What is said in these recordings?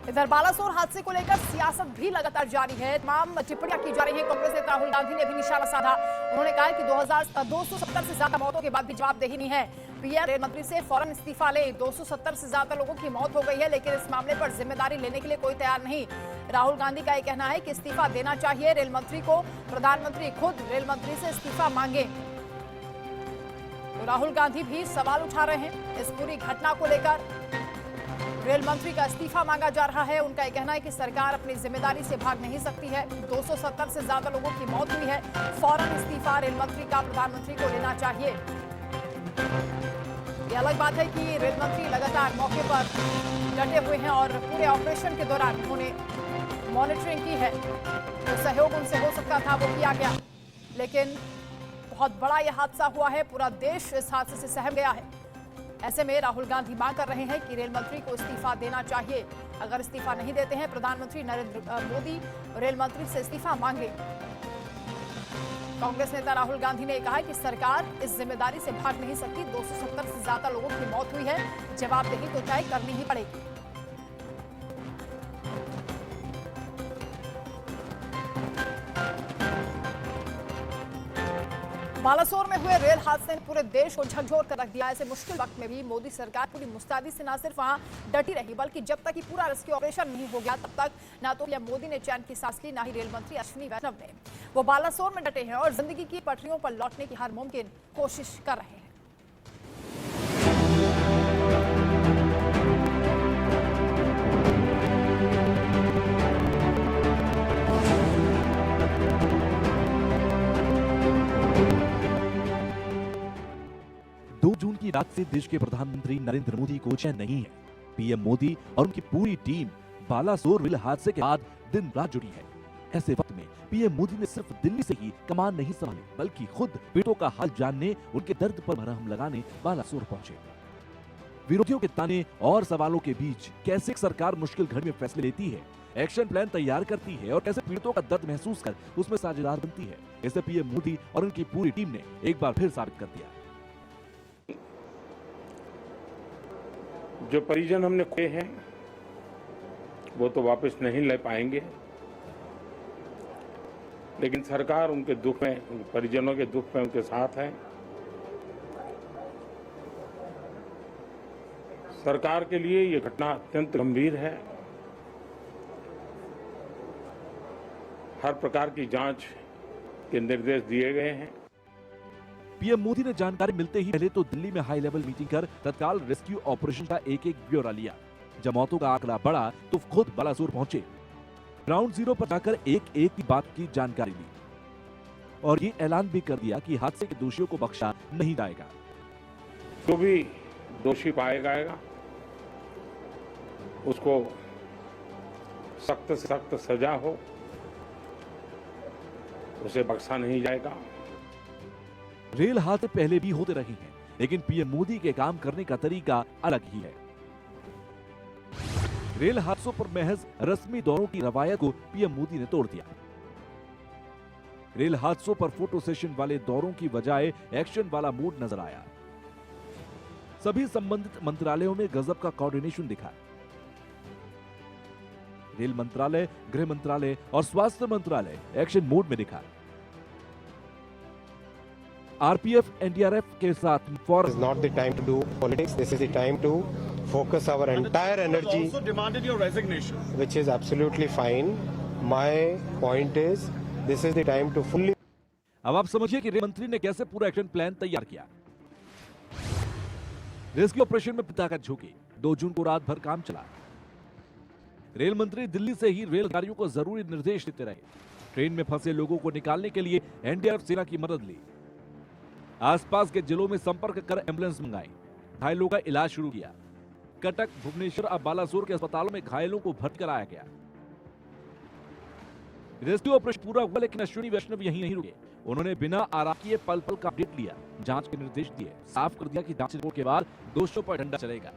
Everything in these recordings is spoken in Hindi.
इधर बालासोर हादसे को लेकर सियासत भी लगातार जारी है। तमाम टिप्पणियां की जा रही है। कांग्रेस नेता राहुल गांधी ने भी निशाना साधा। उन्होंने कहा कि 270 से ज्यादा मौतों के बाद भी जवाबदेही नहीं है। पीएम रेल मंत्री से फौरन इस्तीफा ले। 270 से ज्यादा लोगों की मौत हो गई है, लेकिन इस मामले पर जिम्मेदारी लेने के लिए कोई तैयार नहीं। राहुल गांधी का यह कहना है कि इस्तीफा देना चाहिए रेल मंत्री को। प्रधानमंत्री खुद रेल मंत्री से इस्तीफा मांगे। तो राहुल गांधी भी सवाल उठा रहे हैं इस पूरी घटना को लेकर। रेल मंत्री का इस्तीफा मांगा जा रहा है। उनका यह कहना है कि सरकार अपनी जिम्मेदारी से भाग नहीं सकती है। 270 से ज्यादा लोगों की मौत हुई है। फौरन इस्तीफा रेल मंत्री का प्रधानमंत्री को लेना चाहिए। ये अलग बात है कि रेल मंत्री लगातार मौके पर डटे हुए हैं और पूरे ऑपरेशन के दौरान उन्होंने मॉनिटरिंग की है। जो सहयोग उनसे हो सकता था वो किया गया, लेकिन बहुत बड़ा यह हादसा हुआ है। पूरा देश इस हादसे से सहम गया है। ऐसे में राहुल गांधी मांग कर रहे हैं कि रेल मंत्री को इस्तीफा देना चाहिए। अगर इस्तीफा नहीं देते हैं, प्रधानमंत्री नरेंद्र मोदी रेल मंत्री से इस्तीफा मांगे। कांग्रेस नेता राहुल गांधी ने कहा कि सरकार इस जिम्मेदारी से भाग नहीं सकती। 270 से ज्यादा लोगों की मौत हुई है। जवाबदेही तो तय करनी ही पड़ेगी। बालासोर में हुए रेल हादसे ने पूरे देश को झकझोर कर रख दिया। ऐसे मुश्किल वक्त में भी मोदी सरकार पूरी मुस्तैदी से न सिर्फ वहां डटी रही, बल्कि जब तक कि पूरा रेस्क्यू ऑपरेशन नहीं हो गया, तब तक ना तो पीएम मोदी ने चैन की सांस ली, ना ही रेल मंत्री अश्विनी वैष्णव ने। वो बालासोर में डटे हैं और जिंदगी की पटरियों पर लौटने की हर मुमकिन कोशिश कर रहे हैं। जून की रात से देश के प्रधानमंत्री नरेंद्र मोदी को चैन नहीं है। पीएम मोदी और उनकी पूरी टीम बालासोर रेल हादसे के बाद दिन रात जुटी है। ऐसे वक्त में पीएम मोदी ने सिर्फ दिल्ली से ही कमान नहीं संभाली, बल्कि खुद पीड़ितों का हाल जानने, उनके दर्द पर मरहम लगाने बालासोर पहुंचे। विरोधियों के ताने और सवालों के बीच कैसे सरकार मुश्किल घड़ी में फैसले लेती है, एक्शन प्लान तैयार करती है और कैसे पीड़ितों का दर्द महसूस कर उसमें साझेदार बनती है, इसे पीएम मोदी और उनकी पूरी टीम ने एक बार फिर साबित कर दिया। जो परिजन हमने खोए हैं वो तो वापस नहीं ले पाएंगे, लेकिन सरकार उनके दुख में, परिजनों के दुख में उनके साथ है। सरकार के लिए ये घटना अत्यंत गंभीर है। हर प्रकार की जांच के निर्देश दिए गए हैं। पीएम मोदी ने जानकारी मिलते ही पहले तो दिल्ली में हाई लेवल मीटिंग कर तत्काल रेस्क्यू ऑपरेशन का एक ब्यौरा लिया। जब मौतों का आंकड़ा बढ़ा तो खुद बालासोर पहुंचे। ग्राउंड जीरो पर जाकर एक की बात की जानकारी ली और ये ऐलान भी कर दिया कि हादसे के दोषियों को बख्शा नहीं जाएगा। जो भी दोषी पाया जाएगा उसको सख्त से सख्त सजा हो, उसे बख्शा नहीं जाएगा। रेल हादसे पहले भी होते रहे हैं, लेकिन पीएम मोदी के काम करने का तरीका अलग ही है। रेल हादसों पर महज रस्मी दौरों की रवायत को पीएम मोदी ने तोड़ दिया। रेल हादसों पर फोटो सेशन वाले दौरों की बजाय एक्शन वाला मूड नजर आया। सभी संबंधित मंत्रालयों में गजब का कोऑर्डिनेशन दिखा। रेल मंत्रालय, गृह मंत्रालय और स्वास्थ्य मंत्रालय एक्शन मोड में दिखा। आरपीएफ, एनडीआरएफ के साथ This is not the time to do politics. This is the time to focus our entire energy. Also demanded your resignation, which is absolutely fine. My point is, this is the time to fully. अब आप समझिए कि रेल मंत्री ने कैसे पूरा एक्शन प्लान तैयार किया। रेस्क्यू ऑपरेशन में ताकत झोंकी। 2 जून को रात भर काम चला। रेल मंत्री दिल्ली से ही रेलगाड़ियों को जरूरी निर्देश देते रहे। ट्रेन में फंसे लोगों को निकालने के लिए एनडीआरएफ सेना की मदद ली। आसपास के जिलों में संपर्क कर एम्बुलेंस मंगाई। घायलों का इलाज शुरू किया। कटक, भुवनेश्वर और बालासोर के अस्पतालों में घायलों को भर्ती कराया गया। रेस्क्यू ऑपरेशन पूरा हुआ, लेकिन अश्विनी वैष्णव यहीं नहीं रुके। उन्होंने बिना आराम किए पल पल का अपडेट लिया, जांच के निर्देश दिए, साफ कर दिया कि जांच रिपोर्ट के बाद दोषियों पर डंडा चलेगा।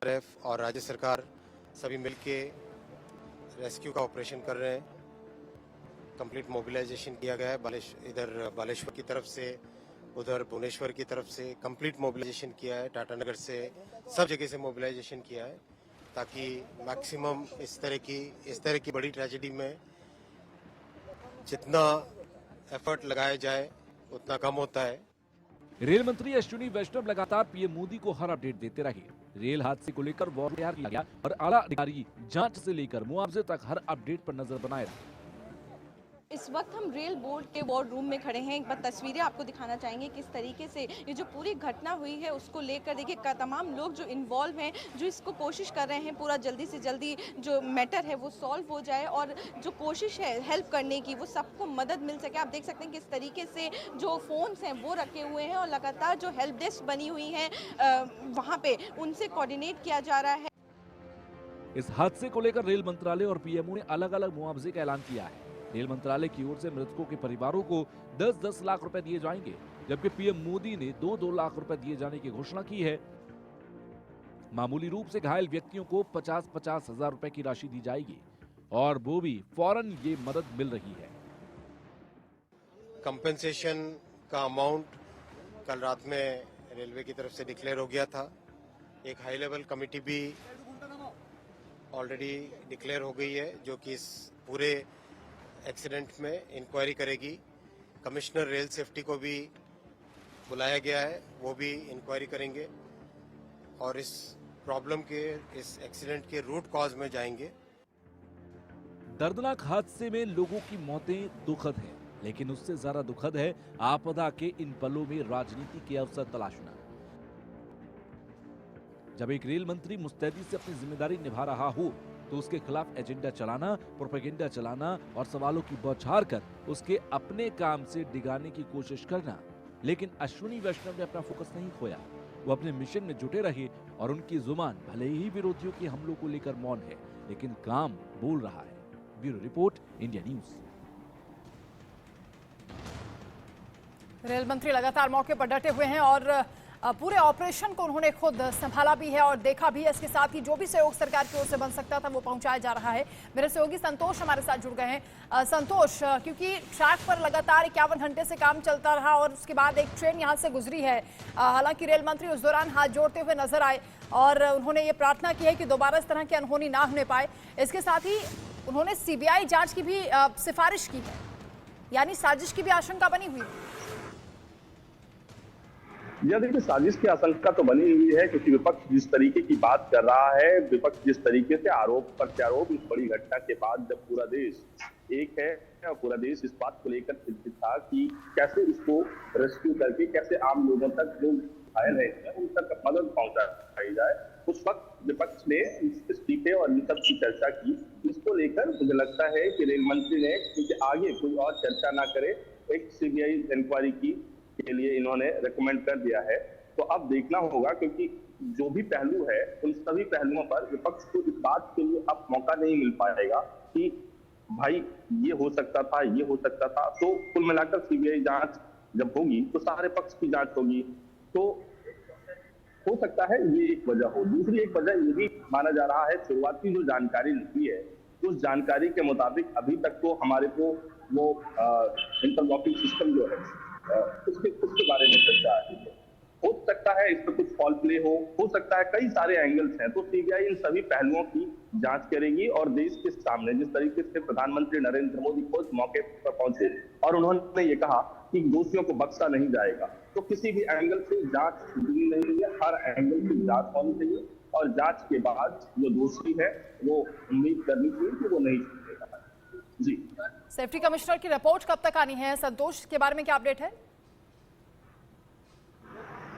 RF और राज्य सरकार सभी मिलके रेस्क्यू का ऑपरेशन कर रहे हैं। कंप्लीट मोबिलाइजेशन किया गया है। इधर बालेश्वर की तरफ से, उधर भुवनेश्वर की तरफ से कंप्लीट मोबिलाइजेशन किया है। टाटा नगर से, सब जगह से मोबिलाइजेशन किया है। ताकि मैक्सिमम इस तरह की बड़ी ट्रेजेडी में जितना एफर्ट लगाया जाए उतना कम होता है। रेल मंत्री अश्विनी वैष्णव लगातार पीएम मोदी को हर अपडेट देते रहे। रेल हादसे को लेकर वॉर तैयार किया गया और आला अधिकारी जांच से लेकर मुआवजे तक हर अपडेट पर नजर बनाए रहे। इस वक्त हम रेल बोर्ड के वॉर रूम में खड़े हैं। एक बार तस्वीरें आपको दिखाना चाहेंगे किस तरीके से ये जो पूरी घटना हुई है उसको लेकर देखिए तमाम लोग जो इन्वॉल्व हैं, जो इसको कोशिश कर रहे हैं पूरा जल्दी से जल्दी जो मैटर है वो सॉल्व हो जाए और जो कोशिश है हेल्प करने की वो सबको मदद मिल सके। आप देख सकते हैं किस तरीके से जो फोन्स हैं वो रखे हुए हैं और लगातार जो हेल्प डेस्क बनी हुई हैं वहाँ पे उनसे कोऑर्डिनेट किया जा रहा है। इस हादसे को लेकर रेल मंत्रालय और पीएमओ ने अलग अलग मुआवजे का ऐलान किया है। रेल मंत्रालय की ओर से मृतकों के परिवारों को 10-10 लाख रुपए दिए जाएंगे, जबकि पीएम मोदी ने 2-2 लाख रुपए दिए जाने की घोषणा की है। मामूली रूप से घायल व्यक्तियों को 50-50 हजार रुपए की राशि दी जाएगी और वो भी फौरन ये मदद मिल रही है। कंपेंसेशन का अमाउंट कल रात में रेलवे की तरफ से डिक्लेयर हो गया था। एक हाई लेवल कमेटी भी ऑलरेडी डिक्लेयर हो गई है जो कि इस पूरे एक्सीडेंट में इंक्वायरी करेगी। कमिश्नर रेल सेफ्टी को भी बुलाया गया है, वो भी इंक्वायरी करेंगे और इस प्रॉब्लम के, इस एक्सीडेंट के रूट कॉज में जाएंगे। दर्दनाक हादसे में लोगों की मौतें दुखद है, लेकिन उससे ज्यादा दुखद है आपदा के इन पलों में राजनीति के अवसर तलाशना। जब एक रेल मंत्री मुस्तैदी से अपनी जिम्मेदारी निभा रहा हो तो उसके खिलाफ एजेंडा चलाना, प्रोपेगेंडा चलाना और सवालों की बौछार कर उसके अपने काम से डिगाने की कोशिश करना। लेकिन अश्विनी वैष्णव ने अपना फोकस नहीं खोया। वो अपने मिशन में जुटे रहे और उनकी जुबान भले ही विरोधियों के हमलों को लेकर मौन है, लेकिन काम बोल रहा है। Bureau report, India news. Rail मंत्री लगातार मौके पर डटे हुए हैं और पूरे ऑपरेशन को उन्होंने खुद संभाला भी है और देखा भी है। इसके साथ ही जो भी सहयोग सरकार की ओर से बन सकता था वो पहुंचाया जा रहा है। मेरे सहयोगी संतोष हमारे साथ जुड़ गए हैं। संतोष, क्योंकि ट्रैक पर लगातार 51 घंटे से काम चलता रहा और उसके बाद एक ट्रेन यहां से गुजरी है। हालांकि रेल मंत्री उस दौरान हाथ जोड़ते हुए नजर आए और उन्होंने ये प्रार्थना की है कि दोबारा इस तरह की अनहोनी ना होने पाए। इसके साथ ही उन्होंने सीबीआई जांच की भी सिफारिश की है, यानी साजिश की भी आशंका बनी हुई है। यह देखिए, साजिश की आशंका तो बनी हुई है क्योंकि विपक्ष जिस तरीके की बात कर रहा है, विपक्ष जिस तरीके से आरोप प्रत्यारोप इस बड़ी घटना के बाद जब पूरा देश एक है और पूरा देश इस बात को लेकर चिंतित था कि कैसे इसको रेस्क्यू करके कैसे आम लोगों तक जो घायल है उन तक मदद पहुंचाई जाए, उस वक्त विपक्ष ने इस्तीफे और इन सब की चर्चा की। इसको लेकर मुझे लगता है कि रेल मंत्री ने क्योंकि आगे कोई और चर्चा ना करे, एक सीबीआई इंक्वायरी के लिए इन्होंने रेकमेंड कर दिया है। तो अब देखना होगा क्योंकि जो भी पहलू है उन सभी पहलुओं पर विपक्ष को इस बात के लिए अब मौका नहीं मिल पाएगा कि भाई ये हो सकता था, ये हो सकता था। तो कुल मिलाकर सीबीआई जांच जब होगी तो सारे पक्ष की जांच होगी, तो हो सकता है ये एक वजह हो। दूसरी एक वजह ये भी माना जा रहा है, शुरुआती जो जानकारी निकली है उस जानकारी के मुताबिक अभी तक तो हमारे को वो इंटरलॉकिंग सिस्टम जो है उसके बारे में चर्चा आ रही है। हो सकता है इस पर कुछ फॉल प्ले हो सकता है, कई सारे एंगल्स हैं। तो सीबीआई इन सभी पहलुओं की जांच करेगी और देश के सामने जिस तरीके से प्रधानमंत्री नरेंद्र मोदी खुद मौके पर पहुंचे और उन्होंने ये कहा कि दोषियों को बख्शा नहीं जाएगा, तो किसी भी एंगल से जांच पूरी नहीं है, हर एंगल की जांच होनी चाहिए और जांच के बाद जो दोषी है वो उम्मीद करनी चाहिए कि वो नहीं छूटेगा। जी, सेफ्टी कमिश्नर की रिपोर्ट कब तक आनी है? संतोष, के बारे में क्या अपडेट है?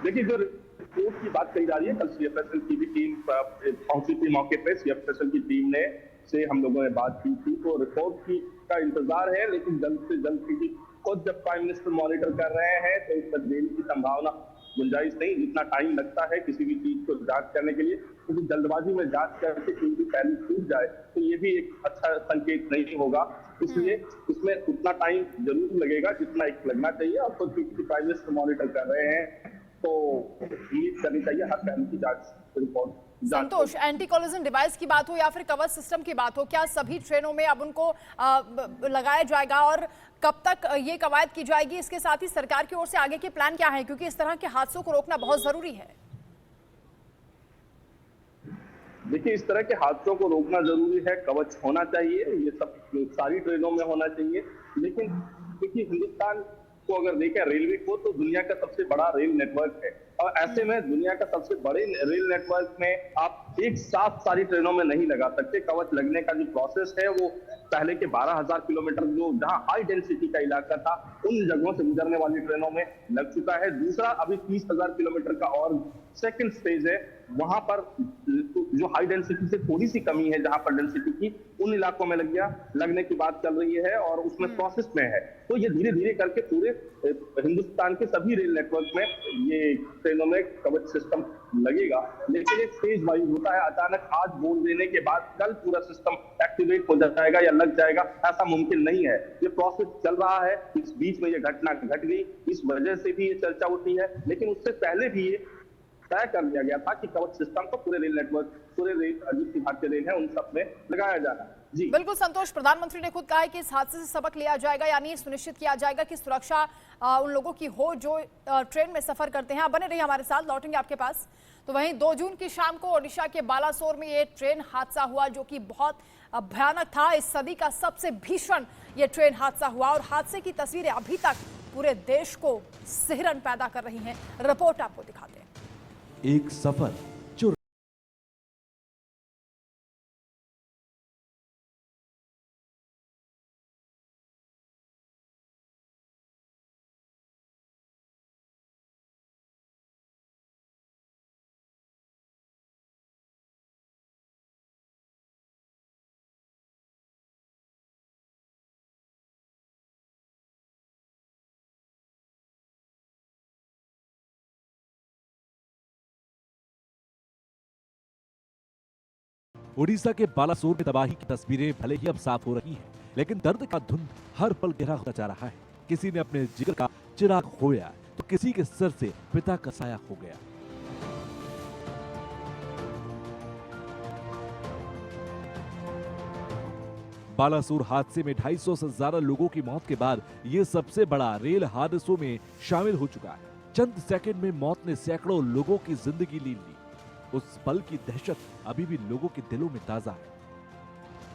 देखिए, जो रिपोर्ट की बात कही जा रही है, कल सीएफएसएल की भी टीम पहुंची थी मौके पे। सीएफएसएल की टीम ने से हम लोगों ने बात की थी, तो रिपोर्ट की का इंतजार है, लेकिन जल्द से जल्द, क्योंकि खुद जब प्राइम मिनिस्टर मॉनिटर कर रहे हैं तो इस पर देरी की संभावना गुंजाइश नहीं। जितना टाइम लगता है किसी भी चीज को जांच करने के लिए, क्योंकि जल्दबाजी में जांच करके कोई भी पहलू छूट जाए तो ये भी एक अच्छा संकेत नहीं होगा। इसलिए इसमें उतना टाइम जरूर लगेगा जितना एक लगना चाहिए। और खुद क्योंकि प्राइम मिनिस्टर मॉनिटर कर रहे हैं तो उम्मीद करनी चाहिए हर पहलू की जांच रिपोर्ट। संतोष, एंटी कोलिजन डिवाइस की बात हो या फिर कवच सिस्टम की बात हो, क्या सभी ट्रेनों में अब उनको लगाया जाएगा और कब तक ये कवायद की जाएगी? इसके साथ ही सरकार की ओर से आगे के प्लान क्या है, क्योंकि इस तरह के हादसों को रोकना बहुत जरूरी है। देखिए, इस तरह के हादसों को रोकना जरूरी है, कवच होना चाहिए, ये सब सारी ट्रेनों में होना चाहिए। लेकिन क्योंकि हिंदुस्तान को अगर देखें रेलवे को, तो दुनिया का सबसे बड़ा रेल नेटवर्क है, और ऐसे में दुनिया का सबसे बड़े रेल नेटवर्क में आप एक साथ सारी ट्रेनों में नहीं लगा सकते। कवच लगने का जो प्रोसेस है वो पहले के 12,000 किलोमीटर जो जहां हाई डेंसिटी का इलाका था, उन जगहों से गुजरने वाली ट्रेनों में लग चुका है। दूसरा, अभी 30,000 किलोमीटर का और सेकंड स्टेज है, वहां पर जो हाई डेंसिटी से थोड़ी सी कमी है, जहां पर डेंसिटी की, उन इलाकों में लग गया, लगने की बात चल रही है और उसमें प्रोसेस में है। तो ये धीरे धीरे करके पूरे हिंदुस्तान के सभी रेल नेटवर्क में ये ट्रेनों में कवच सिस्टम लगेगा, लेकिन एक फेज वाइज होता है। अचानक आज बोल देने के बाद कल पूरा सिस्टम एक्टिवेट हो जाएगा या लग जाएगा, ऐसा मुमकिन नहीं है। ये प्रोसेस चल रहा है, इस बीच में ये घटना घट गई, इस वजह से भी ये चर्चा होती है, लेकिन उससे पहले भी ये तय कर दिया गया था कि कवच सिस्टम को पूरे रेल नेटवर्क, पूरे रेल जितनी भारतीय रेल है उन सब में लगाया जाना। जी बिल्कुल संतोष, प्रधानमंत्री ने खुद कहा है कि इस हादसे से सबक लिया जाएगा, यानी सुनिश्चित किया जाएगा कि सुरक्षा उन लोगों की हो जो ट्रेन में सफर करते हैं। आप बने रहिए हमारे साथ, लौटेंगे आपके पास। तो वहीं 2 जून की शाम को ओडिशा के बालासोर में ये ट्रेन हादसा हुआ, जो कि बहुत भयानक था। इस सदी का सबसे भीषण ये ट्रेन हादसा हुआ और हादसे की तस्वीरें अभी तक पूरे देश को सिहरन पैदा कर रही हैं। रिपोर्ट आपको दिखाते हैं। एक सफर जो उड़ीसा के बालासोर में तबाही की तस्वीरें भले ही अब साफ हो रही हैं, लेकिन दर्द का धुंध हर पल गहरा होता जा रहा है। किसी ने अपने जिगर का चिराग खोया, तो किसी के सर से पिता का साया खो गया। बालासोर हादसे में 250 से ज्यादा लोगों की मौत के बाद यह सबसे बड़ा रेल हादसों में शामिल हो चुका है। चंद सेकंड में मौत ने सैकड़ों लोगों की जिंदगी ली। उस पल की दहशत अभी भी लोगों के दिलों में ताजा है।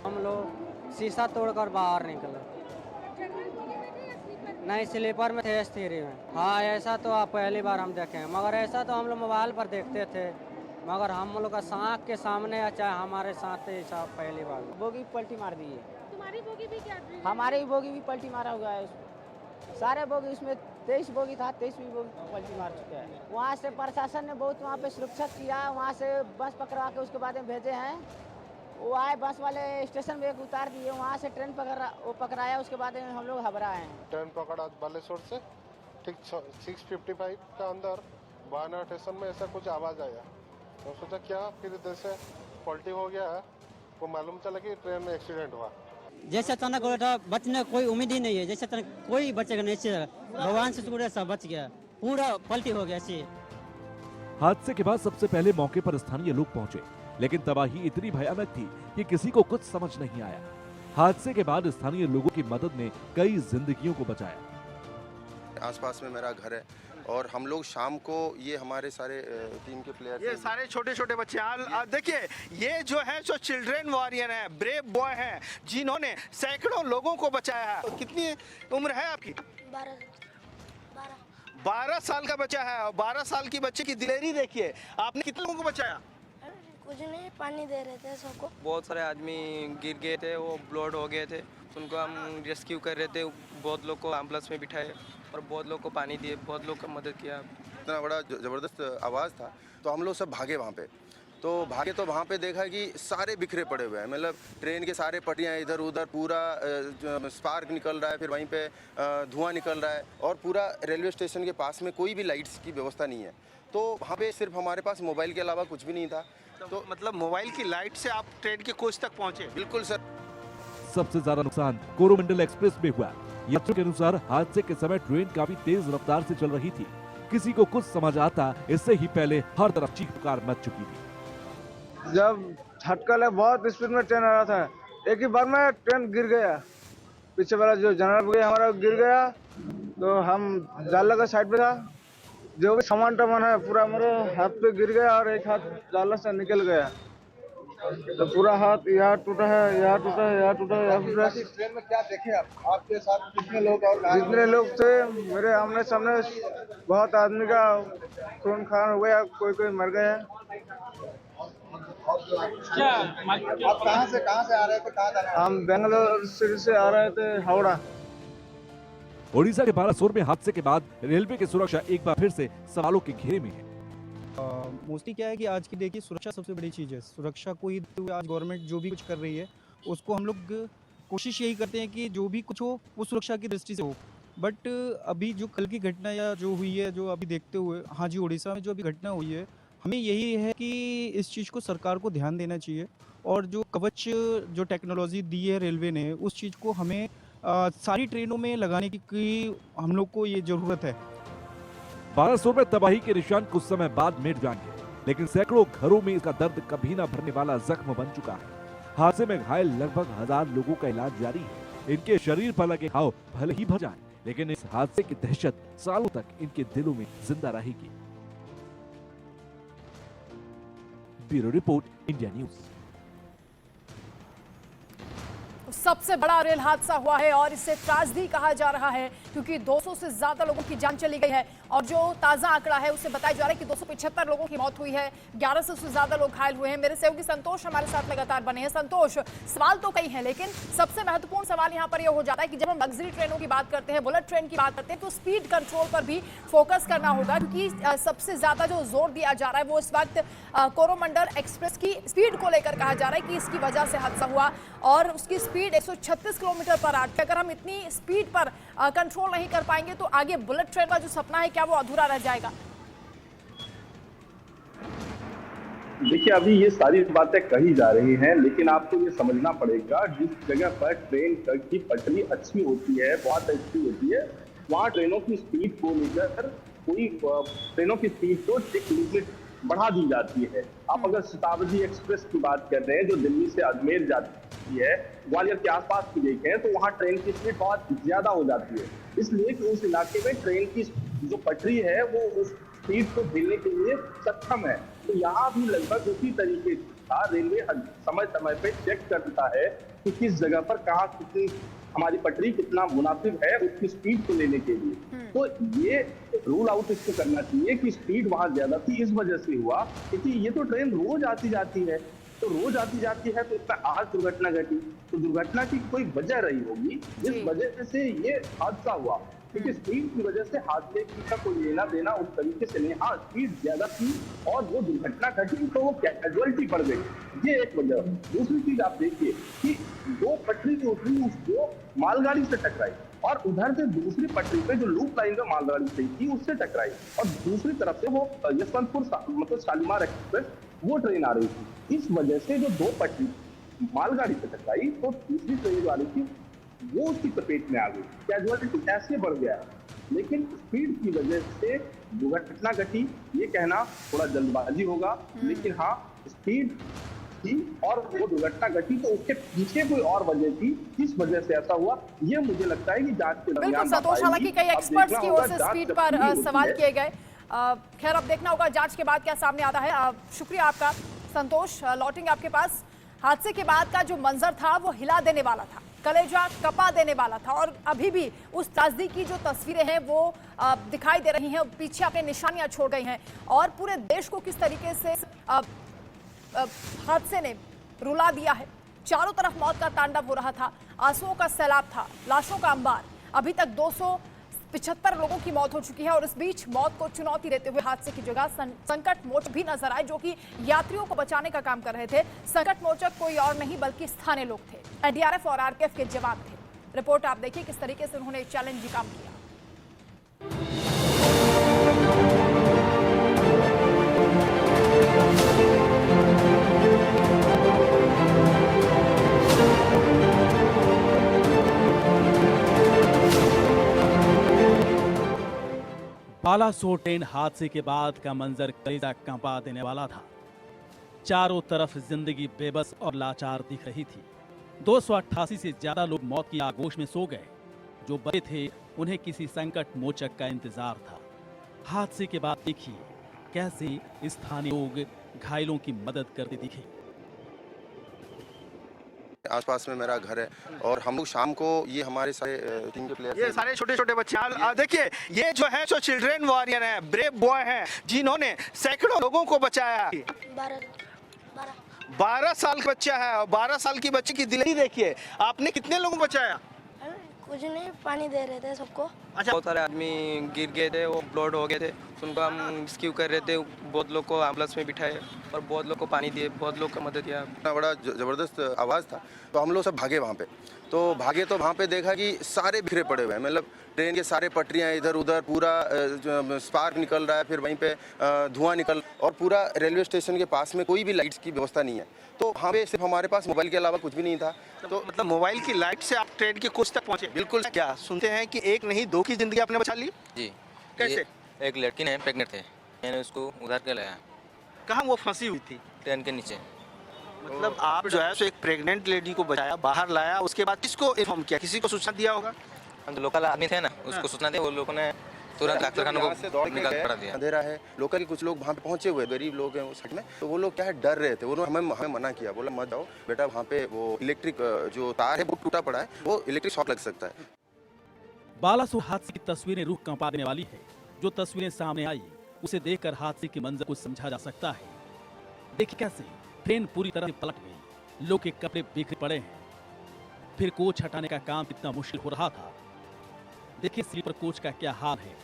हम लोग शीशा तोड़कर बाहर निकले, नहीं स्लीपर में थे, स्टीयरिंग में। हाँ, ऐसा तो आप पहली बार हम देखे हैं, मगर ऐसा तो हम लोग मोबाइल पर देखते थे, मगर हम लोग का आँख के सामने या चाहे हमारे साथ ऐसा पहली बार। बोगी पलटी मार दी है। तुम्हारी बोगी भी क्या? हमारी बोगी भी पलटी मारा हुआ है। सारे बोगी, इसमें 23 बोगी था, 23वीं बोगी पलटी मार चुके हैं। वहाँ से प्रशासन ने बहुत वहाँ पे सुरक्षा किया, वहाँ से बस पकड़वा के उसके बाद में भेजे हैं। वो आए, बस वाले स्टेशन में एक उतार दिए, वहाँ से ट्रेन पकड़ाया, उसके बाद में हम लोग घबराए हैं। ट्रेन पकड़ा बालेश्वर से, ठीक 6:55 का अंदर बाना स्टेशन में ऐसा कुछ आवाज़ आया, तो सोचा क्या, फिर इधर से पलटी हो गया है, वो मालूम चला कि ट्रेन में एक्सीडेंट हुआ। जैसे अचानक हो था, बचने कोई उम्मीद ही नहीं है, जैसे अचानक कोई बचेगा नहीं, भगवान से शुक्र है सब बच गया, पूरा पलटी हो गया ऐसे। हादसे के बाद सबसे पहले मौके पर स्थानीय लोग पहुंचे, लेकिन तबाही इतनी भयानक थी कि किसी को कुछ समझ नहीं आया। हादसे के बाद स्थानीय लोगों की मदद ने कई जिंदगियों को बचाया। आसपास में मेरा घर है और हम लोग शाम को, ये हमारे सारे टीम के प्लेयर, ये सारे छोटे छोटे बच्चे, देखिए ये जो है जो चिल्ड्रन वॉरियर है, ब्रेव बॉय है, जिन्होंने सैकड़ों लोगों को बचाया है। कितनी उम्र है आपकी? 12 साल का बच्चा है, और 12 साल की बच्चे की दिलेरी देखिए। आपने कितने लोगों को बचाया? कुछ नहीं, पानी दे रहे थे सबको। बहुत सारे आदमी गिर गए थे, वो ब्लड हो गए थे, उनको हम रेस्क्यू कर रहे थे। बहुत लोग को एम्बुलेंस में बिठाए और बहुत लोग को पानी दिए, बहुत लोग का मदद किया। इतना बड़ा ज़बरदस्त आवाज़ था, तो हम लोग सब भागे वहाँ पे। तो भागे तो वहाँ पे देखा कि सारे बिखरे पड़े हुए हैं, मतलब ट्रेन के सारे पटरियाँ इधर उधर, पूरा स्पार्क निकल रहा है, फिर वहीं पे धुआं निकल रहा है, और पूरा रेलवे स्टेशन के पास में कोई भी लाइट्स की व्यवस्था नहीं है। तो वहाँ पे सिर्फ हमारे पास मोबाइल के अलावा कुछ भी नहीं था। तो मतलब मोबाइल की लाइट से आप ट्रेन के कोच तक पहुँचे? बिल्कुल सर। सबसे ज्यादा नुकसान कोरोमंडल एक्सप्रेस में हुआ। यात्रियों के अनुसार हादसे के समय ट्रेन काफी तेज रफ्तार से चल रही थी। किसी को कुछ समझ आता, इससे ही पहले हर तरफ चीख पुकार मच चुकी थी। जब झटका लगा, बहुत स्पीड में ट्रेन आ रहा था, एक ही बार में ट्रेन गिर गया। पीछे वाला जो जनरल बोगी हमारा गिर गया, तो हम जाल लगा साइड पे था, जो भी सामान टामान है पूरा मेरे हाथ पे गिर गया और एक हाथ जाला से निकल गया। तो पूरा हाथ यहाँ टूटा है, यहाँ टूटा है, यहाँ टूटा है, यहाँ टूटा है। ट्रेन में क्या देखे आप? आपके साथ कितने लोग और जितने लोग थे मेरे आमने सामने बहुत आदमी का खून खान हो गया, कोई कोई मर गया। आप कहाँ से आ रहे थे, कहाँ जाना? हम बेंगलोर सिटी से आ रहे थे हावड़ा। ओडिशा के बालासोर में हादसे के बाद रेलवे की सुरक्षा एक बार फिर से सवालों के घेरे में है। मोस्टली क्या है कि आज की देखिए सुरक्षा सबसे बड़ी चीज़ है। सुरक्षा को ही आज गवर्नमेंट जो भी कुछ कर रही है उसको हम लोग कोशिश यही करते हैं कि जो भी कुछ हो वो सुरक्षा की दृष्टि से हो। बट अभी जो कल की घटना या जो हुई है, जो अभी देखते हुए, हाँ जी, उड़ीसा में जो अभी घटना हुई है, हमें यही है कि इस चीज़ को सरकार को ध्यान देना चाहिए और जो कवच जो टेक्नोलॉजी दी है रेलवे ने, उस चीज़ को हमें सारी ट्रेनों में लगाने की हम लोग को ये ज़रूरत है। बालासोर में तबाही के निशान कुछ समय बाद मिट जाएंगे, लेकिन सैकड़ों घरों में इसका दर्द कभी न भरने वाला जख्म बन चुका है। हादसे में घायल लगभग 1000 लोगों का इलाज जारी है। इनके शरीर पर लगे घाव भले ही भर जाए, लेकिन इस हादसे की दहशत सालों तक इनके दिलों में जिंदा रहेगी। Bureau report, India news. सबसे बड़ा रेल हादसा हुआ है और इसे त्रासदी कहा जा रहा है क्योंकि 200 से ज्यादा लोगों की जान चली गई है और जो ताजा आंकड़ा है उससे बताया जा रहा है कि 275 लोगों की मौत हुई है, 1100 से ज्यादा लोग घायल हुए हैं। मेरे सहयोगी संतोष हमारे साथ लगातार बने हैं। संतोष, सवाल तो कई हैं, लेकिन सबसे महत्वपूर्ण सवाल यहाँ पर यह हो जाता है कि जब हम लग्जरी ट्रेनों की बात करते हैं, बुलेट ट्रेन की बात करते हैं, तो स्पीड कंट्रोल पर भी फोकस करना होगा क्योंकि सबसे ज्यादा जो जोर दिया जा रहा है वो इस वक्त कोरोमंडल एक्सप्रेस की स्पीड को लेकर कहा जा रहा है कि इसकी वजह से हादसा हुआ और उसकी स्पीड 136 किलोमीटर पर आवर थी। अगर हम इतनी स्पीड पर कंट्रोल नहीं कर पाएंगे तो आगे बुलेट ट्रेन का जो सपना है क्या वो अधूरा रह जाएगा? देखिए, अभी ये सारी बातें कही जा रही हैं, लेकिन आपको ये समझना पड़ेगा जिस जगह पर ट्रेन की पटरी अच्छी होती है, बहुत अच्छी होती है, वहाँ ट्रेनों की स्पीड को लेकर कोई ट्रेनों की स्पीड को एक लिमिट बढ़ा दी जाती है। आप अगर शताब्दी एक्सप्रेस की बात कर रहे हैं जो दिल्ली से अजमेर जाती है, ग्वालियर के आसपास की देखें तो वहाँ ट्रेन की स्पीड बहुत ज्यादा हो जाती है, इसलिए कि उस इलाके में ट्रेन की जो पटरी है वो उस स्पीड को झेलने के लिए सक्षम है। तो यहाँ भी लगभग उसी तरीके का रेलवे समय समय पे चेक करता है कि किस जगह पर कहाँ कितनी हमारी पटरी कितना मुनासिब है उसकी स्पीड को लेने के लिए। तो ये रूल आउट इसको करना चाहिए कि स्पीड वहां ज्यादा थी, इस वजह से हुआ क्योंकि ये तो ट्रेन रोज आती जाती है, तो रोज आती जाती है तो इसमें आज दुर्घटना घटी, तो दुर्घटना की कोई वजह रही होगी जिस वजह से ये हादसा हुआ। क्योंकि स्पीड की वजह से हादसे का कोई लेना देना उस तरीके से नहीं। हाँ, स्पीड ज्यादा थी और वो दुर्घटना घटी तो वो कैजुअलिटी बढ़ गई, ये एक वजह। दूसरी चीज आप देखिए कि दो पटरी जो थी उसको मालगाड़ी से टकराई और उधर से दूसरी पटरी पे जो लूप लाइन में मालगाड़ी सही थी उससे टकराई और दूसरी तरफ से वो यशवंतपुर मतलब शालीमार एक्सप्रेस वो ट्रेन आ रही थी। इस वजह से जो दो पटरी मालगाड़ी से टकराई तो दूसरी ट्रेन वाली थी वो उसकी चपेट में आ गई, कैजुअलिटी ऐसे बढ़ गया। लेकिन स्पीड की वजह से दुर्घटना घटी, ये कहना थोड़ा जल्दबाजी होगा, लेकिन हाँ स्पीड थी और वो दुर्घटना घटी तो उसके पीछे कोई और वजह थी, किस वजह से ऐसा हुआ ये मुझे लगता है कि जांच के दरमियान संतोष, हालांकि कई एक्सपर्ट्स की ओर से स्पीड पर सवाल किए गए। खैर अब देखना होगा जांच के बाद क्या सामने आता है। शुक्रिया आपका संतोष। लौटेंगे आपके पास। हादसे के बाद का जो मंजर था वो हिला देने वाला था, कलेजा कपा देने वाला था और अभी भी उस त्रासदी की जो तस्वीरें हैं वो दिखाई दे रही हैं, पीछे अपने निशानियां छोड़ गई हैं और पूरे देश को किस तरीके से हादसे ने रुला दिया है। चारों तरफ मौत का तांडव हो रहा था, आंसुओं का सैलाब था, लाशों का अंबार। अभी तक 275 लोगों की मौत हो चुकी है और इस बीच मौत को चुनौती देते हुए हादसे की जगह संकट मोचक भी नजर आए जो कि यात्रियों को बचाने का काम कर रहे थे। संकट मोचक कोई और नहीं बल्कि स्थानीय लोग थे, एनडीआरएफ और आरपीएफ के जवान थे। रिपोर्ट आप देखिए किस तरीके से उन्होंने चैलेंजिंग काम किया। बालासोर ट्रेन हादसे के बाद का मंजर कलेजा कांपा देने वाला था। चारों तरफ जिंदगी बेबस और लाचार दिख रही थी। 288 से ज्यादा लोग मौत की आगोश में सो गए। जो बचे थे उन्हें किसी संकट मोचक का इंतजार था। हादसे के बाद देखिए कैसे स्थानीय लोग घायलों की मदद करते दिखे। आसपास में मेरा घर है और हम लोग शाम को ये हमारे सारे टीम के प्लेयर ये सारे छोटे छोटे बच्चे देखिए, ये जो है सो चिल्ड्रेन वॉरियर है, ब्रेव बॉय हैं, जिन्होंने सैकड़ों लोगों को बचाया है। 12 साल का बच्चा है और 12 साल की बच्चे की दिल देखिए, आपने कितने लोगों को बचाया? कुछ नहीं, पानी दे रहे थे सबको। अच्छा, बहुत सारे आदमी गिर गए थे, वो ब्लड हो गए थे, उनको हम रेस्क्यू कर रहे थे, बहुत लोग को एम्बुलेंस में बिठाए और बहुत लोग को पानी दिए, बहुत लोग का मदद किया। इतना बड़ा जबरदस्त आवाज़ था तो हम लोग सब भागे वहाँ पे। तो वहाँ पे देखा कि सारे बिखरे पड़े हुए हैं, मतलब ट्रेन के सारे पटरियाँ इधर उधर, पूरा स्पार्क निकल रहा है, फिर वहीं पे धुआं निकल, और पूरा रेलवे स्टेशन के पास में कोई भी लाइट्स की व्यवस्था नहीं है। तो वहाँ पे सिर्फ हमारे पास मोबाइल के अलावा कुछ भी नहीं था। तो मतलब मोबाइल की लाइट से आप ट्रेन के कोच तक पहुँचे? बिल्कुल। क्या सुनते हैं कि एक नहीं 2 की जिंदगी आपने बचा ली? जी। कैसे? एक लड़की ने प्रेग्नेंट थे, मैंने उसको उधार के लाया। कहाँ वो फंसी हुई थी? ट्रेन के नीचे। मतलब आप जो है सो एक प्रेग्नेंट लेडी को बचाया, बाहर लाया, उसके बाद किसको इन्फॉर्म किया? किसी को सूचना दिया होगा? हम तो लोकल आदमी थे ना, उसको सूचना दी, वो लोगों ने तुरंत डॉक्टर खाने को निकाल पड़ा दिया। अंधेरा है, लोकल के कुछ लोग वहाँ पे पहुँचे हुए, गरीब लोग हैं उस साइड में, तो वो लोग क्या है डर रहे थे। वो लोग हमें मना किया, बोला मत जाओ बेटा, वहाँ पे वो इलेक्ट्रिक जो तार है वो टूटा पड़ा है, वो इलेक्ट्रिक शॉक लग सकता है। बालासोर हादसे की तस्वीरें रूह कंपा देने वाली है। जो तस्वीरें सामने आई उसे देखकर हादसे के मंजर को समझा जा सकता है। देखिए कैसे ट्रेन पूरी तरह से पलट गई, लोग के कपड़े बिखरे पड़े हैं, फिर कोच हटाने का काम कितना मुश्किल हो रहा था। देखिए स्लीपर कोच का क्या हाल है।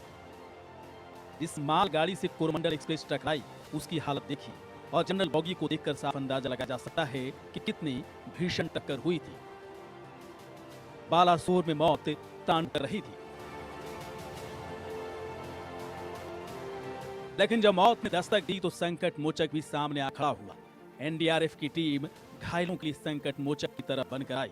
जिस मालगाड़ी से कोरोमंडल एक्सप्रेस टकराई उसकी हालत देखी, और जनरल बॉगी को देखकर साफ अंदाजा लगाया जा सकता है कि कितनी भीषण टक्कर हुई थी। बालासोर में मौत तांड कर रही थी, लेकिन जब मौत ने दस्तक दी तो संकट मोचक भी सामने आ खड़ा हुआ। एनडीआरएफ की टीम घायलों के लिए संकट मोचक की तरह बनकर आई।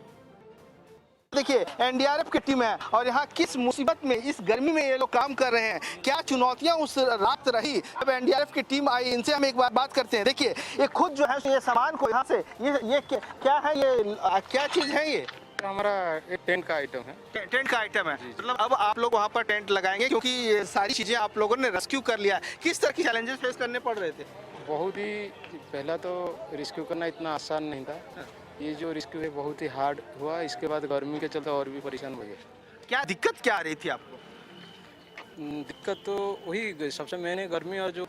देखिए एनडीआरएफ की टीम है और यहाँ किस मुसीबत में, इस गर्मी में ये लोग काम कर रहे हैं, क्या चुनौतियां उस रात रही। अब एनडीआरएफ की टीम आई, इनसे हम एक बार बात करते हैं। देखिए ये खुद जो है ये सामान को यहाँ से ये क्या है, ये क्या चीज है? ये हमारा एक टेंट का आइटम है। टेंट का आइटम है, मतलब अब आप लोग वहाँ पर टेंट लगाएंगे क्योंकि ये सारी चीजें आप लोगों ने रेस्क्यू कर लिया। किस तरह की चैलेंजेस फेस करने पड़ रहे थे? बहुत ही, पहला तो रेस्क्यू करना इतना आसान नहीं था, ये जो रेस्क्यू है बहुत ही हार्ड हुआ। इसके बाद गर्मी के चलते और भी परेशान हो गए। क्या दिक्कत क्या आ रही थी आपको? दिक्कत तो वही सबसे मैंने गर्मी, और जो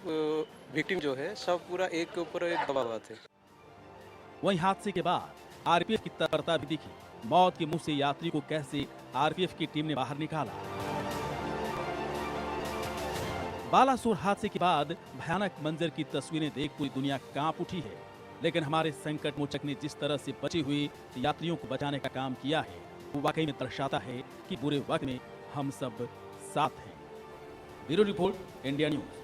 विक्टिम जो है सब पूरा एक के ऊपर एक दबा हुआ थे। वहीं हादसे के बाद आरपीएफ की तत्परता भी दिखी। मौत के मुंह से यात्री को कैसे आरपीएफ की टीम ने बाहर निकाला। बालासोर हादसे के बाद भयानक मंजर की तस्वीरें देख पूरी दुनिया कांप उठी है, लेकिन हमारे संकट मोचक ने जिस तरह से बचे हुए यात्रियों को बचाने का काम किया है वो वाकई में दर्शाता है कि बुरे वक्त में हम सब साथ हैं। Bureau report, India news.